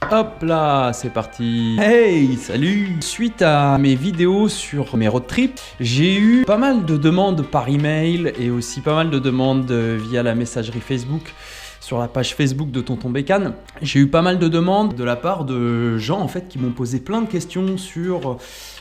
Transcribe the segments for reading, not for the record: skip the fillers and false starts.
Hop là, c'est parti. Hey, salut. Suite à mes vidéos sur mes road trips, j'ai eu pas mal de demandes par email et aussi pas mal de demandes via la messagerie Facebook. Sur la page Facebook de Tonton Bécane, j'ai eu pas mal de demandes de la part de gens en fait qui m'ont posé plein de questions sur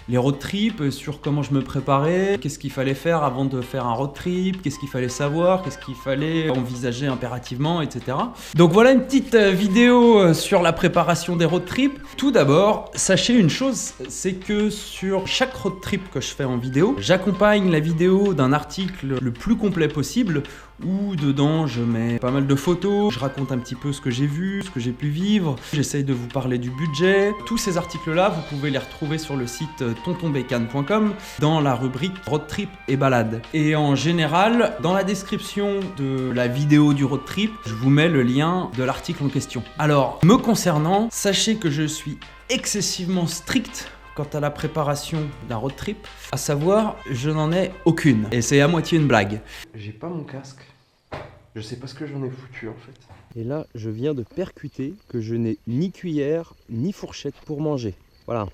les road trips, sur comment je me préparais, qu'est-ce qu'il fallait faire avant de faire un road trip, qu'est-ce qu'il fallait savoir, qu'est-ce qu'il fallait envisager impérativement, etc. Donc voilà une petite vidéo sur la préparation des road trips. Tout d'abord, sachez une chose, c'est que sur chaque road trip que je fais en vidéo, j'accompagne la vidéo d'un article le plus complet possible où dedans je mets pas mal de photos, je raconte un petit peu ce que j'ai vu, ce que j'ai pu vivre, j'essaye de vous parler du budget. Tous ces articles-là, vous pouvez les retrouver sur le site tontonbécane.com dans la rubrique road trip et balade. Et en général, dans la description de la vidéo du road trip, je vous mets le lien de l'article en question. Alors, me concernant, sachez que je suis excessivement strict quant à la préparation d'un road trip, à savoir, je n'en ai aucune. Et c'est à moitié une blague. J'ai pas mon casque. Je sais pas ce que j'en ai foutu en fait. Et là, je viens de percuter que je n'ai ni cuillère ni fourchette pour manger. Voilà.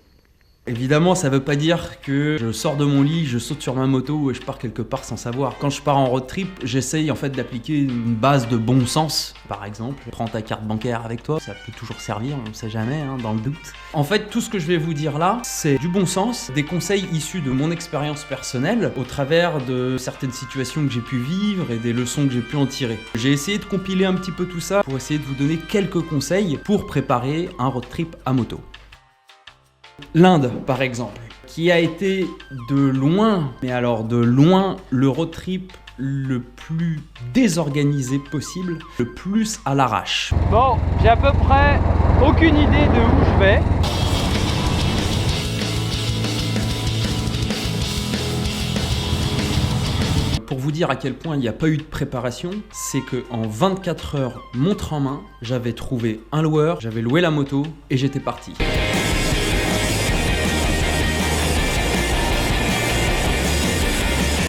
Évidemment, ça veut pas dire que je sors de mon lit, je saute sur ma moto et je pars quelque part sans savoir. Quand je pars en road trip, j'essaye en fait d'appliquer une base de bon sens. Par exemple, prends ta carte bancaire avec toi, ça peut toujours servir, on ne sait jamais, hein, dans le doute. En fait, tout ce que je vais vous dire là, c'est du bon sens, des conseils issus de mon expérience personnelle au travers de certaines situations que j'ai pu vivre et des leçons que j'ai pu en tirer. J'ai essayé de compiler un petit peu tout ça pour essayer de vous donner quelques conseils pour préparer un road trip à moto. L'Inde, par exemple, qui a été de loin, mais alors de loin, le road trip le plus désorganisé possible, le plus à l'arrache. Bon, j'ai à peu près aucune idée de où je vais. Pour vous dire à quel point il n'y a pas eu de préparation, c'est que en 24 heures, montre en main, j'avais trouvé un loueur, j'avais loué la moto et j'étais parti.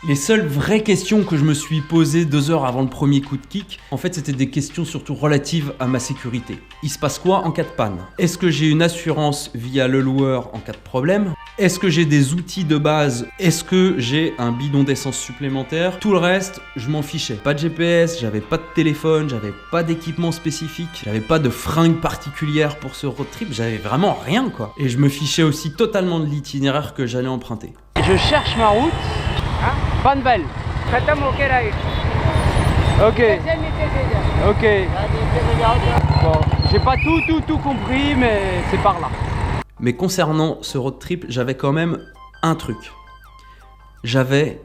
Les seules vraies questions que je me suis posées 2 heures avant le premier coup de kick, en fait c'était des questions surtout relatives à ma sécurité. Il se passe quoi en cas de panne? Est-ce que j'ai une assurance via le loueur en cas de problème? Est-ce que j'ai des outils de base? Est-ce que j'ai un bidon d'essence supplémentaire? Tout le reste, je m'en fichais. Pas de GPS, j'avais pas de téléphone, j'avais pas d'équipement spécifique, j'avais pas de fringues particulières pour ce road trip, j'avais vraiment rien quoi. Et je me fichais aussi totalement de l'itinéraire que j'allais emprunter. Je cherche ma route. Panvel. Ok. Ok. Bon, j'ai pas tout compris, mais c'est par là. Mais concernant ce road trip, j'avais quand même un truc. J'avais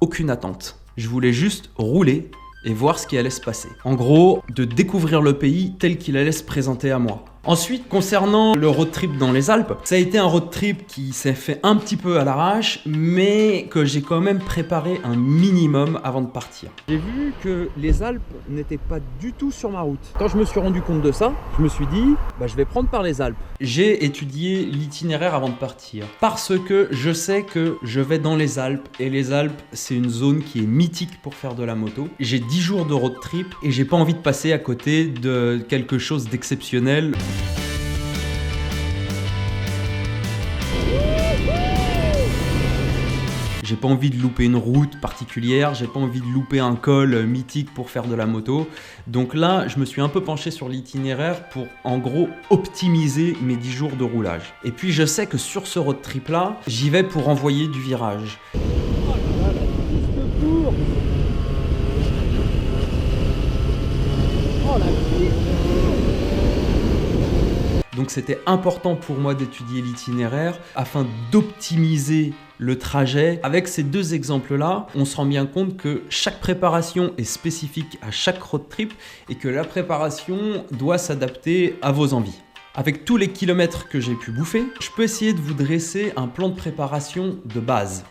aucune attente. Je voulais juste rouler et voir ce qui allait se passer. En gros, de découvrir le pays tel qu'il allait se présenter à moi. Ensuite, concernant le road trip dans les Alpes, ça a été un road trip qui s'est fait un petit peu à l'arrache, mais que j'ai quand même préparé un minimum avant de partir. J'ai vu que les Alpes n'étaient pas du tout sur ma route. Quand je me suis rendu compte de ça, je me suis dit, je vais prendre par les Alpes. J'ai étudié l'itinéraire avant de partir, parce que je sais que je vais dans les Alpes, et les Alpes, c'est une zone qui est mythique pour faire de la moto. J'ai 10 jours de road trip, et j'ai pas envie de passer à côté de quelque chose d'exceptionnel. J'ai pas envie de louper une route particulière, j'ai pas envie de louper un col mythique pour faire de la moto. Donc là, je me suis un peu penché sur l'itinéraire pour en gros optimiser mes 10 jours de roulage. Et puis je sais que sur ce road trip là, j'y vais pour envoyer du virage. Donc c'était important pour moi d'étudier l'itinéraire afin d'optimiser le trajet. Avec ces 2 exemples-là, on se rend bien compte que chaque préparation est spécifique à chaque road trip et que la préparation doit s'adapter à vos envies. Avec tous les kilomètres que j'ai pu bouffer, je peux essayer de vous dresser un plan de préparation de base.